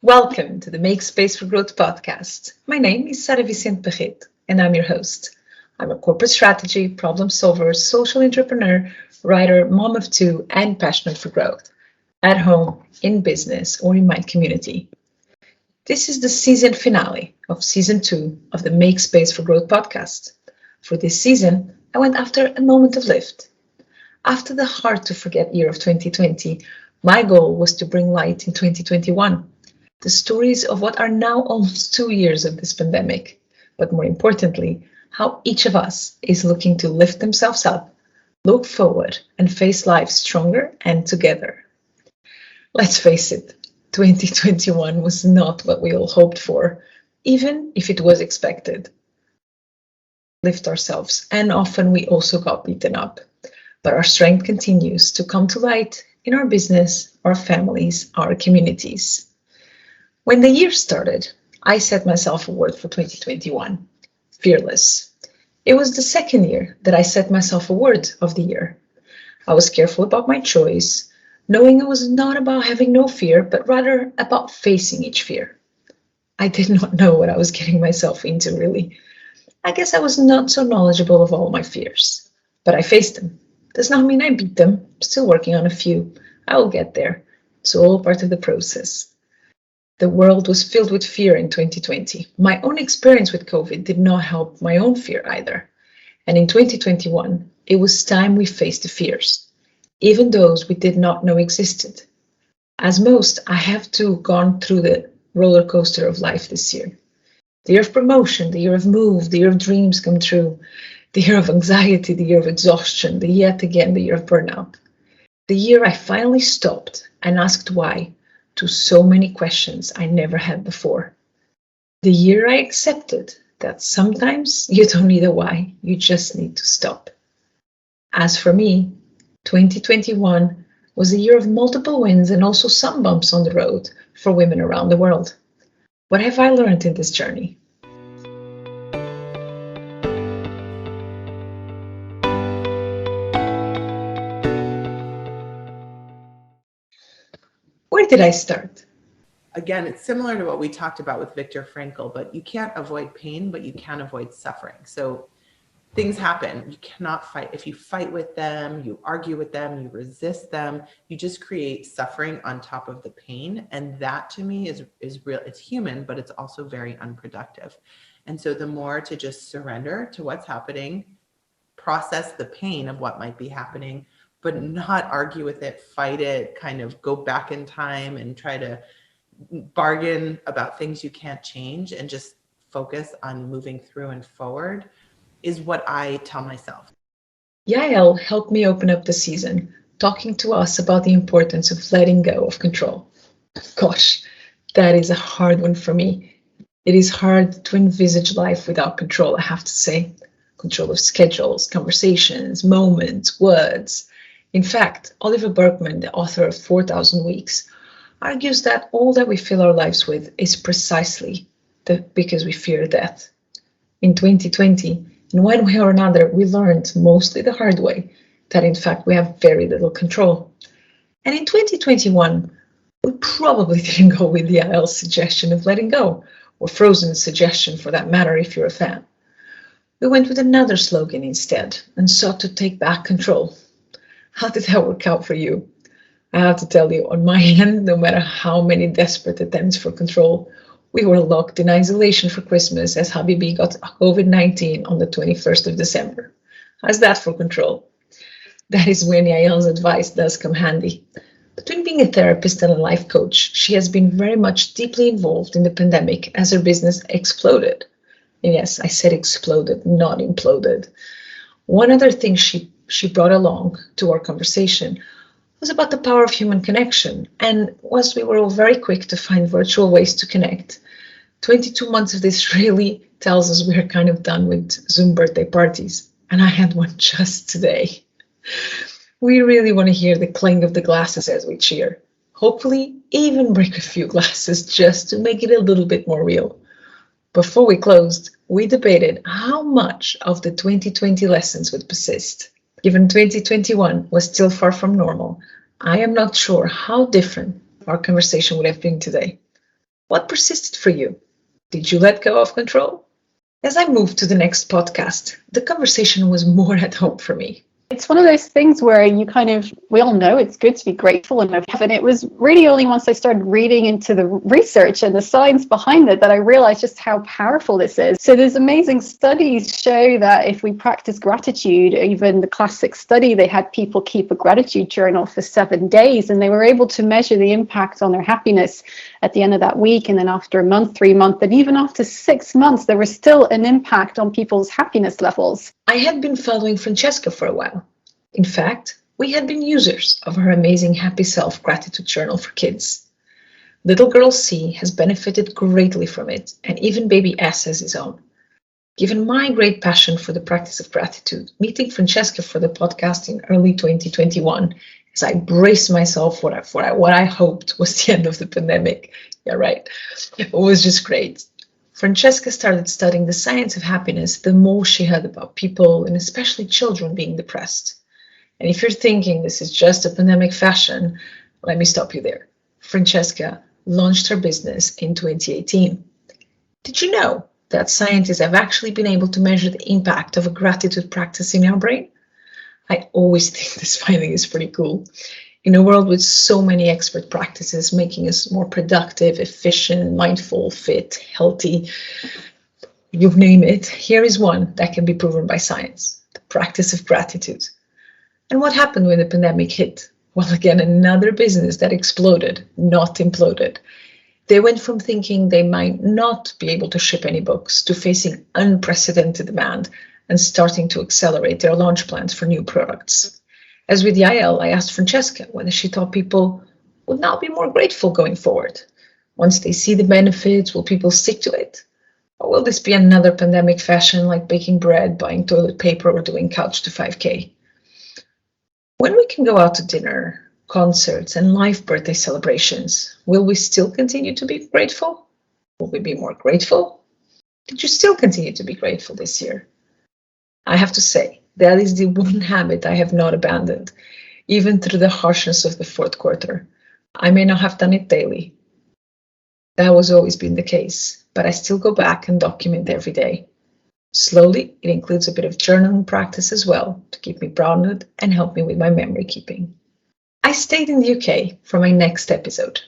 Welcome to the Make Space for Growth podcast. My name is Sara Vicente Barreto, and I'm your host. I'm a corporate strategy, problem solver, social entrepreneur, writer, mom of two, and passionate for growth, at home, in business, or in my community. This is the season finale of season 2 of the Make Space for Growth podcast. For this season, I went after a moment of lift. After the hard to forget year of 2020, my goal was to bring light in 2021. The stories of what are now almost 2 years of this pandemic, but more importantly, how each of us is looking to lift themselves up, look forward, and face life stronger and together. Let's face it, 2021 was not what we all hoped for, even if it was expected. Lift ourselves, and often we also got beaten up. But our strength continues to come to light in our business, our families, our communities. When the year started, I set myself a word for 2021, fearless. It was the second year that I set myself a word of the year. I was careful about my choice, knowing it was not about having no fear, but rather about facing each fear. I did not know what I was getting myself into, really. I guess I was not so knowledgeable of all my fears, but I faced them. Does not mean I beat them, still working on a few. I will get there. It's all part of the process. The world was filled with fear in 2020. My own experience with COVID did not help my own fear either. And in 2021, it was time we faced the fears, even those we did not know existed. As most, I have too gone through the roller coaster of life this year. The year of promotion, the year of move, the year of dreams come true, the year of anxiety, the year of exhaustion, the yet again the year of burnout. The year I finally stopped and asked why to so many questions I never had before. The year I accepted that sometimes you don't need a why, you just need to stop. As for me, 2021 was a year of multiple wins and also some bumps on the road for women around the world. What have I learned in this journey? Where did I start? Again, it's similar to what we talked about with Viktor Frankl, but you can't avoid pain, but you can avoid suffering. So things happen. You cannot fight. If you fight with them, you argue with them, you resist them, you just create suffering on top of the pain. And that to me is real. It's human, but it's also very unproductive. And so the more to just surrender to what's happening, process the pain of what might be happening, but not argue with it, fight it, kind of go back in time and try to bargain about things you can't change and just focus on moving through and forward is what I tell myself. Yael helped me open up the season, talking to us about the importance of letting go of control. Gosh, that is a hard one for me. It is hard to envisage life without control, I have to say. Control of schedules, conversations, moments, words. In fact, Oliver Burkeman, the author of 4,000 Weeks, argues that all that we fill our lives with is precisely because we fear death. In 2020, in one way or another, we learned, mostly the hard way, that in fact we have very little control. And in 2021, we probably didn't go with the IL's suggestion of letting go, or Frozen's suggestion for that matter if you're a fan. We went with another slogan instead and sought to take back control. How did that work out for you? I have to tell you, on my end, no matter how many desperate attempts for control, we were locked in isolation for Christmas as Habibi got COVID-19 on the 21st of December. How's that for control? That is when Yael's advice does come handy. Between being a therapist and a life coach, she has been very much deeply involved in the pandemic as her business exploded. And yes, I said exploded, not imploded. One other thing she brought along to our conversation was about the power of human connection. And whilst we were all very quick to find virtual ways to connect, 22 months of this really tells us we're kind of done with Zoom birthday parties. And I had one just today. We really want to hear the clang of the glasses as we cheer. Hopefully even break a few glasses just to make it a little bit more real. Before we closed, we debated how much of the 2020 lessons would persist. Given 2021 was still far from normal, I am not sure how different our conversation would have been today. What persisted for you? Did you let go of control? As I moved to the next podcast, the conversation was more at home for me. It's one of those things where we all know it's good to be grateful and it was really only once I started reading into the research and the science behind it that I realized just how powerful this is. So there's amazing studies show that if we practice gratitude, even the classic study, they had people keep a gratitude journal for 7 days and they were able to measure the impact on their happiness at the end of that week. And then after a month, 3 months, and even after 6 months, there was still an impact on people's happiness levels. I had been following Francesca for a while. In fact, we had been users of her amazing Happy Self gratitude journal for kids. Little girl C has benefited greatly from it, and even baby S has his own. Given my great passion for the practice of gratitude, meeting Francesca for the podcast in early 2021, as I braced myself for what I hoped was the end of the pandemic. Yeah, right. It was just great. Francesca started studying the science of happiness the more she heard about people, and especially children, being depressed. And if you're thinking this is just a pandemic fashion, let me stop you there. Francesca launched her business in 2018. Did you know that scientists have actually been able to measure the impact of a gratitude practice in our brain? I always think this finding is pretty cool. In a world with so many expert practices making us more productive, efficient, mindful, fit, healthy, you name it, here is one that can be proven by science: the practice of gratitude. And what happened when the pandemic hit? Well, again, another business that exploded, not imploded. They went from thinking they might not be able to ship any books to facing unprecedented demand and starting to accelerate their launch plans for new products. As with Yael, I asked Francesca whether she thought people would now be more grateful going forward. Once they see the benefits, will people stick to it? Or will this be another pandemic fashion like baking bread, buying toilet paper, or doing couch to 5K? When we can go out to dinner, concerts, and live birthday celebrations, will we still continue to be grateful? Will we be more grateful? Did you still continue to be grateful this year? I have to say, that is the one habit I have not abandoned, even through the harshness of the fourth quarter. I may not have done it daily. That has always been the case, but I still go back and document every day. Slowly, it includes a bit of journaling practice as well to keep me grounded and help me with my memory keeping. I stayed in the UK for my next episode.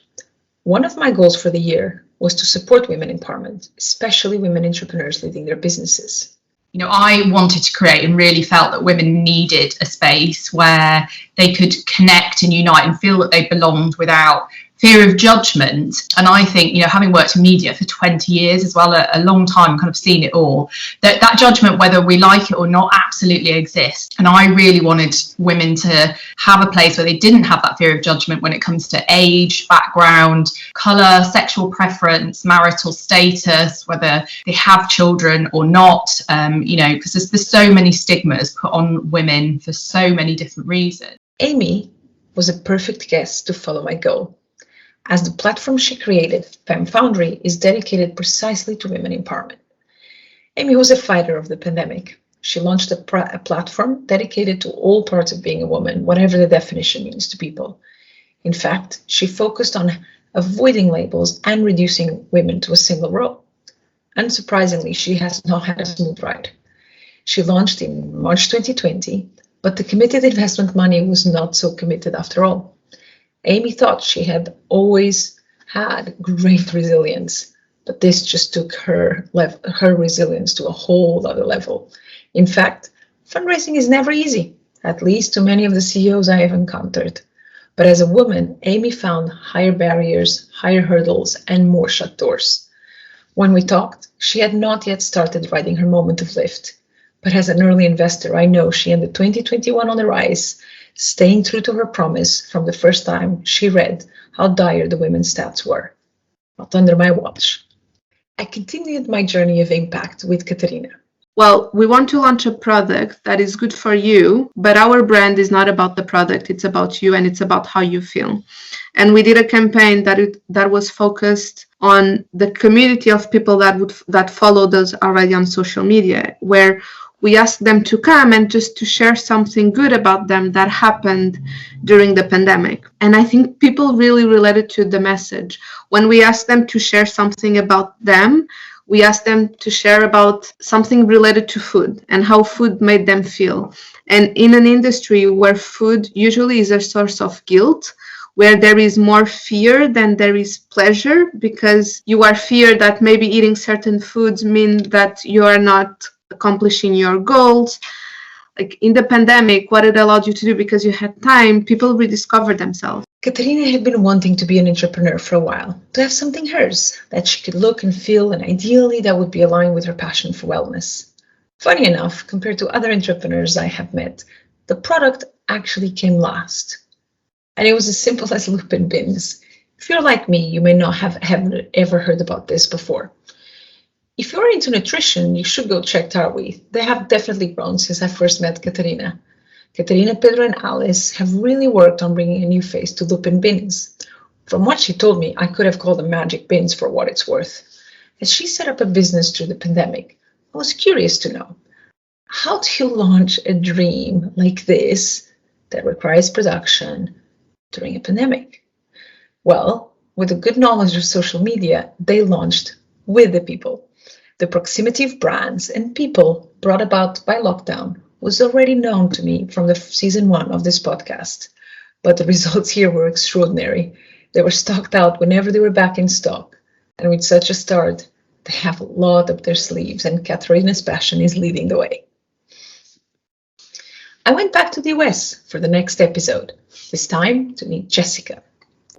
One of my goals for the year was to support women empowerment, especially women entrepreneurs leading their businesses. I wanted to create and really felt that women needed a space where they could connect and unite and feel that they belonged without fear of judgment. And I think, having worked in media for 20 years as well, a long time, kind of seen it all, that judgment, whether we like it or not, absolutely exists. And I really wanted women to have a place where they didn't have that fear of judgment when it comes to age, background, colour, sexual preference, marital status, whether they have children or not, because there's so many stigmas put on women for so many different reasons. Amy was a perfect guest to follow my goal, as the platform she created, Femme Foundry, is dedicated precisely to women empowerment. Amy was a fighter of the pandemic. She launched a platform dedicated to all parts of being a woman, whatever the definition means to people. In fact, she focused on avoiding labels and reducing women to a single role. Unsurprisingly, she has not had a smooth ride. She launched in March 2020, but the committed investment money was not so committed after all. Amy thought she had always had great resilience, but this just took her resilience to a whole other level. In fact, fundraising is never easy, at least to many of the CEOs I have encountered. But as a woman, Amy found higher barriers, higher hurdles, and more shut doors. When we talked, she had not yet started riding her moment of lift. But as an early investor, I know she ended 2021 on the rise, staying true to her promise from the first time she read how dire the women's stats were. Not under my watch. I continued my journey of impact with Katerina. Well, we want to launch a product that is good for you, but our brand is not about the product, it's about you and it's about how you feel. And we did a campaign that was focused on the community of people that followed us already on social media, where we asked them to come and just to share something good about them that happened during the pandemic. And I think people really related to the message. When we asked them to share something about them, we asked them to share about something related to food and how food made them feel. And in an industry where food usually is a source of guilt, where there is more fear than there is pleasure, because you are feared that maybe eating certain foods mean that you are not accomplishing your goals. Like in the pandemic, what it allowed you to do, because you had time, people rediscovered themselves. Katerina had been wanting to be an entrepreneur for a while, to have something hers that she could look and feel, and ideally that would be aligned with her passion for wellness. Funny enough, compared to other entrepreneurs I have met, the product actually came last. And it was as simple as Lupin bins. If you're like me, you may not have ever heard about this before. If you're into nutrition, you should go check Tarwi. They have definitely grown since I first met Katerina. Katerina, Pedro, and Alice have really worked on bringing a new face to Lupin bins. From what she told me, I could have called them magic bins for what it's worth. As she set up a business through the pandemic, I was curious to know, how do you launch a dream like this that requires production during a pandemic? Well, with a good knowledge of social media, they launched with the people. The proximity of brands and people brought about by lockdown was already known to me from the season 1 of this podcast, but the results here were extraordinary. They were stocked out whenever they were back in stock, and with such a start, they have a lot up their sleeves, and Katerina's passion is leading the way. I went back to the US for the next episode, this time to meet Jessica.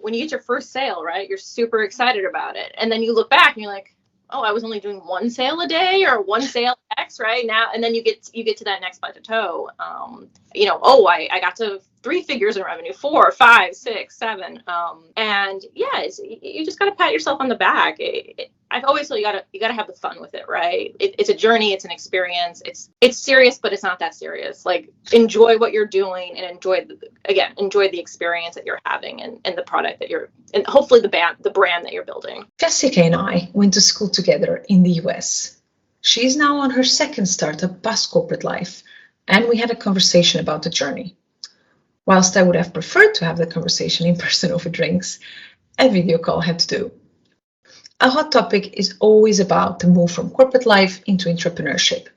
When you get your first sale, right, you're super excited about it. And then you look back and you're like, oh, I was only doing one sale a day or one sale X right now. And then you get to that next plateau. I got to 3 figures in revenue, 4, 5, 6, 7. And yeah, you just got to pat yourself on the back. I've always feel you gotta have the fun with it, right? It's a journey, it's an experience. It's serious, but it's not that serious. Like, enjoy what you're doing and enjoy the experience that you're having and the product that and hopefully the brand that you're building. Jessica and I went to school together in the US. She's now on her second startup past corporate life, and we had a conversation about the journey. Whilst I would have preferred to have the conversation in person over drinks, a video call had to do. A hot topic is always about the move from corporate life into entrepreneurship.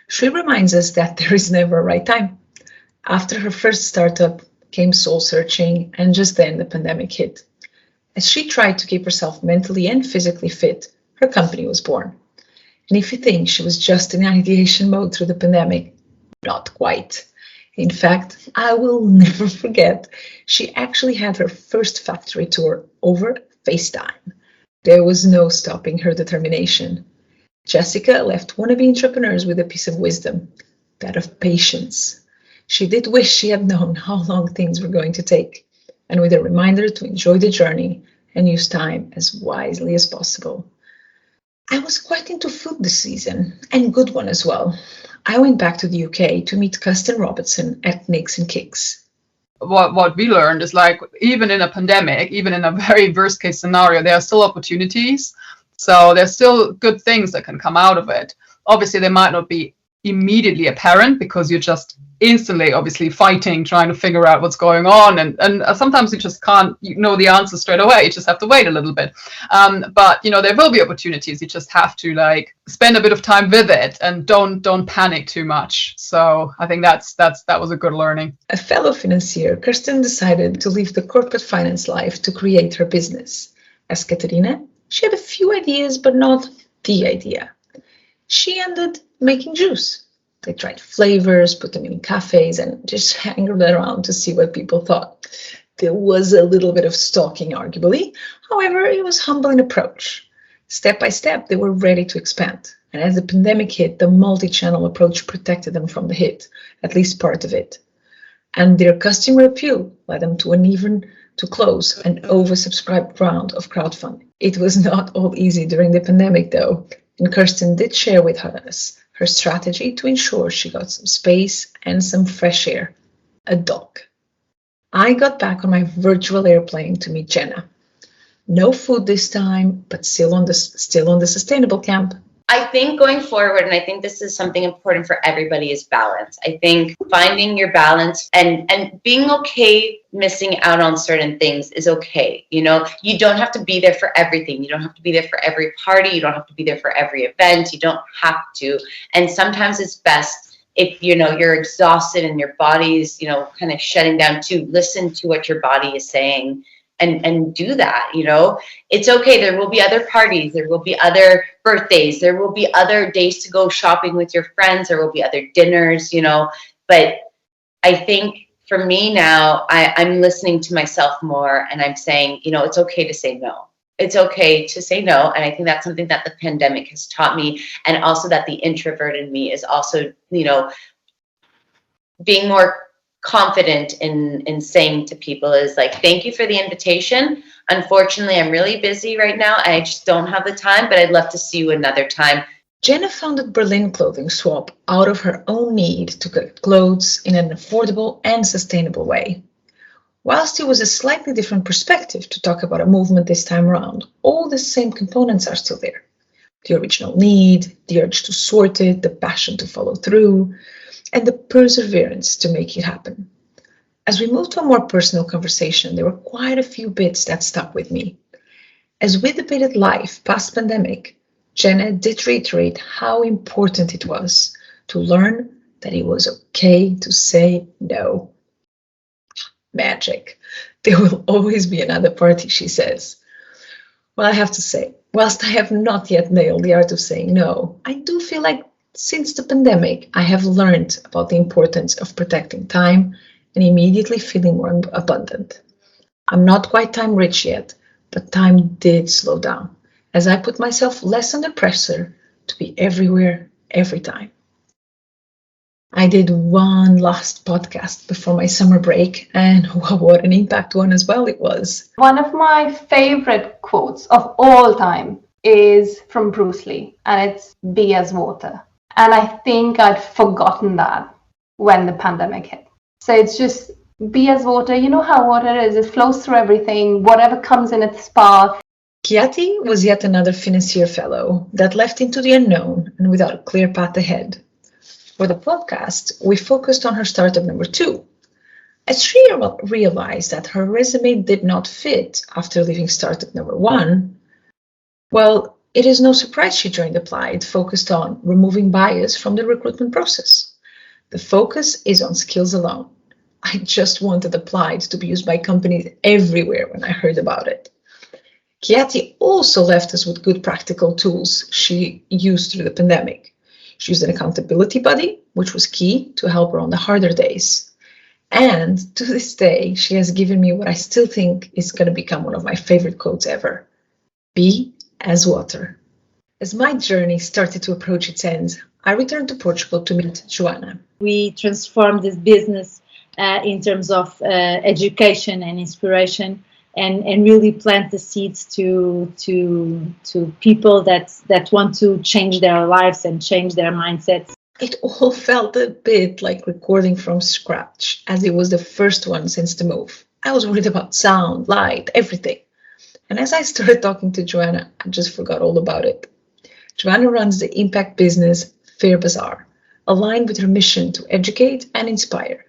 She reminds us that there is never a right time. After her first startup came soul searching, and just then the pandemic hit. As she tried to keep herself mentally and physically fit, her company was born. And if you think she was just in ideation mode through the pandemic, not quite. In fact, I will never forget, she actually had her first factory tour over FaceTime. There was no stopping her determination. Jessica left wannabe entrepreneurs with a piece of wisdom, that of patience. She did wish she had known how long things were going to take, and with a reminder to enjoy the journey and use time as wisely as possible. I was quite into food this season, and good one as well. I went back to the UK to meet Kirsten Robertson at Nicks and Kicks. What we learned is, like, even in a pandemic, even in a very worst case scenario, there are still opportunities. So there's still good things that can come out of it. Obviously, they might not be immediately apparent because you're just instantly obviously fighting, trying to figure out what's going on, and sometimes you just can't know the answer straight away. You just have to wait a little bit, but there will be opportunities. You just have to spend a bit of time with it and don't panic too much. So I think that was a good learning. A fellow financier, Kirsten decided to leave the corporate finance life to create her business. As Katerina, she had a few ideas, but not the idea. She ended making juice. They tried flavors, put them in cafes, and just hangered around to see what people thought. There was a little bit of stalking, arguably. However, it was humble in approach. Step by step, they were ready to expand. And as the pandemic hit, the multi-channel approach protected them from the hit, at least part of it. And their customer appeal led them to close an oversubscribed round of crowdfunding. It was not all easy during the pandemic, though, and Kirsten did share with us her strategy to ensure she got some space and some fresh air: a dog. I got back on my virtual airplane to meet Jenna. No food this time, but still on the sustainable camp. I think going forward, and I think this is something important for everybody, is balance. I think finding your balance and being okay missing out on certain things is okay. You know, you don't have to be there for everything. You don't have to be there for every party. You don't have to be there for every event. You don't have to. And sometimes it's best if, you know, you're exhausted and your body's, you know, kind of shutting down, to listen to what your body is saying and do that. You know, it's okay. There will be other parties. There will be other birthdays. There will be other days to go shopping with your friends. There will be other dinners, you know, but I think for me now, I'm listening to myself more, and I'm saying, you know, it's okay to say no. It's okay to say no. And I think that's something that the pandemic has taught me. And also that the introvert in me is also, you know, being more confident in saying to people is like, thank you for the invitation. Unfortunately, I'm really busy right now. I just don't have the time, but I'd love to see you another time. Jenna founded Berlin Clothing Swap out of her own need to get clothes in an affordable and sustainable way. Whilst it was a slightly different perspective to talk about a movement this time around, all the same components are still there. The original need, the urge to sort it, the passion to follow through, and the perseverance to make it happen. As we moved to a more personal conversation, there were quite a few bits that stuck with me. As we debated life past pandemic, Jenna did reiterate how important it was to learn that it was okay to say no. Magic. There will always be another party, she says. Well, I have to say, whilst I have not yet nailed the art of saying no, I do feel like since the pandemic, I have learned about the importance of protecting time and immediately feeling more abundant. I'm not quite time rich yet, but time did slow down as I put myself less under pressure to be everywhere, every time. I did one last podcast before my summer break, and what an impact one as well it was. One of my favorite quotes of all time is from Bruce Lee, and it's "Be as water." And I think I'd forgotten that when the pandemic hit. So it's just be as water. You know how water is, it flows through everything, whatever comes in its path. Chiati was yet another financier fellow that left into the unknown and without a clear path ahead. For the podcast, we focused on her startup number 2. As she realized that her resume did not fit after leaving startup number 1, well, it is no surprise she joined Applied, focused on removing bias from the recruitment process. The focus is on skills alone. I just wanted Applied to be used by companies everywhere when I heard about it. Chiati also left us with good practical tools she used through the pandemic. She used an accountability buddy, which was key to help her on the harder days. And to this day, she has given me what I still think is going to become one of my favorite quotes ever. Be as water. As my journey started to approach its end, I returned to Portugal to meet Joanna. We transformed this business in terms of education and inspiration, and really plant the seeds to people that want to change their lives and change their mindsets. It all felt a bit like recording from scratch, as it was the first one since the move. I was worried about sound, light, everything. And as I started talking to Joanna, I just forgot all about it. Joanna runs the impact business Fair Bazaar, aligned with her mission to educate and inspire.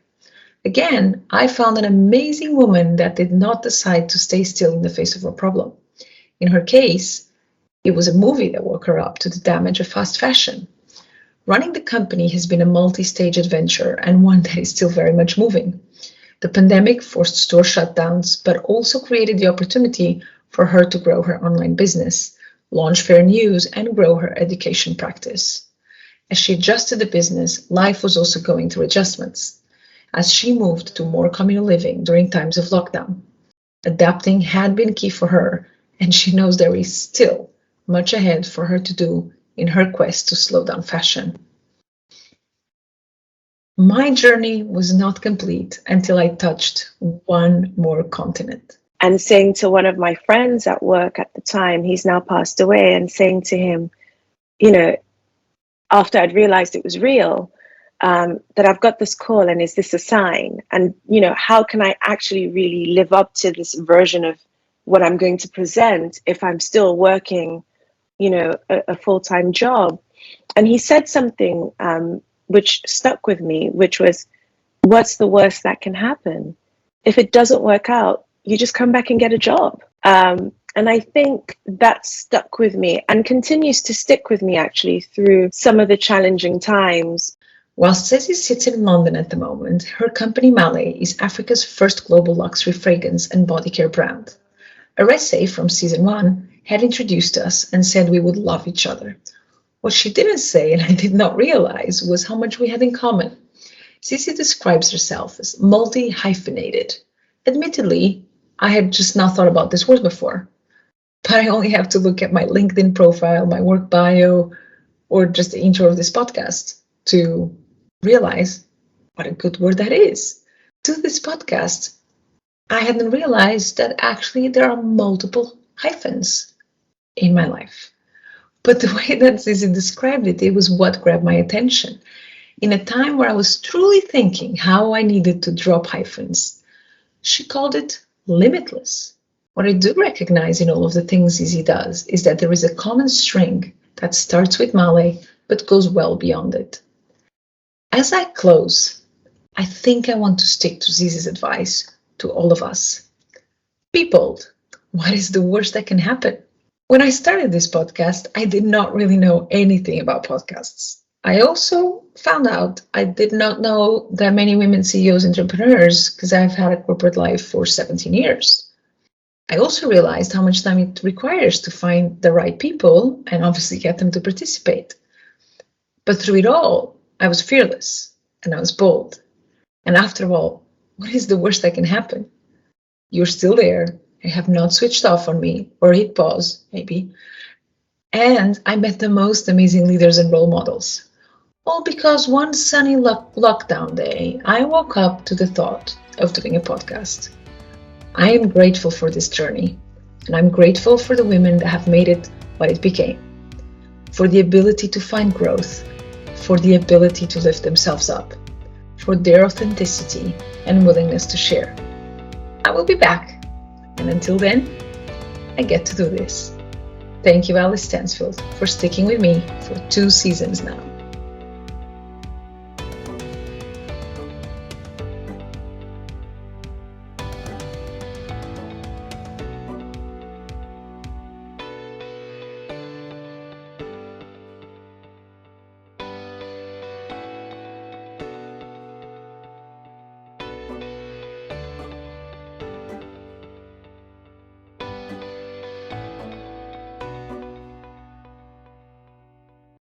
Again, I found an amazing woman that did not decide to stay still in the face of a problem. In her case, it was a movie that woke her up to the damage of fast fashion. Running the company has been a multi-stage adventure and one that is still very much moving. The pandemic forced store shutdowns, but also created the opportunity for her to grow her online business, launch Fair News, and grow her education practice. As she adjusted the business, life was also going through adjustments, as she moved to more communal living during times of lockdown. Adapting had been key for her, and she knows there is still much ahead for her to do in her quest to slow down fashion. My journey was not complete until I touched one more continent. And saying to one of my friends at work at the time, he's now passed away, and saying to him, you know, after I'd realized it was real, that I've got this call, and is this a sign? And, you know, how can I actually really live up to this version of what I'm going to present if I'm still working, you know, a full-time job? And he said something which stuck with me, which was, what's the worst that can happen? If it doesn't work out, you just come back and get a job. And I think that stuck with me and continues to stick with me actually through some of the challenging times. While Stacey sits in London at the moment, her company Malay is Africa's first global luxury fragrance and body care brand. Arese from season 1 had introduced us and said we would love each other. What she didn't say, and I did not realize, was how much we had in common. Cici describes herself as multi-hyphenated. Admittedly, I had just not thought about this word before, but I only have to look at my LinkedIn profile, my work bio, or just the intro of this podcast to realize what a good word that is. To this podcast, I hadn't realized that actually there are multiple hyphens in my life. But the way that Zizi described it, it was what grabbed my attention. In a time where I was truly thinking how I needed to drop hyphens, she called it limitless. What I do recognize in all of the things Zizi does is that there is a common string that starts with Malay but goes well beyond it. As I close, I think I want to stick to Zizi's advice to all of us. Be bold. What is the worst that can happen? When I started this podcast, I did not really know anything about podcasts. I also found out I did not know that many women CEOs, entrepreneurs, because I've had a corporate life for 17 years. I also realized how much time it requires to find the right people and obviously get them to participate. But through it all, I was fearless and I was bold. And after all, what is the worst that can happen? You're still there. You have not switched off on me or hit pause, maybe. And I met the most amazing leaders and role models. All because one sunny lockdown day, I woke up to the thought of doing a podcast. I am grateful for this journey, and I'm grateful for the women that have made it what it became, for the ability to find growth, for the ability to lift themselves up, for their authenticity and willingness to share. I will be back. And until then, I get to do this. Thank you, Alice Stansfield, for sticking with me for 2 seasons now.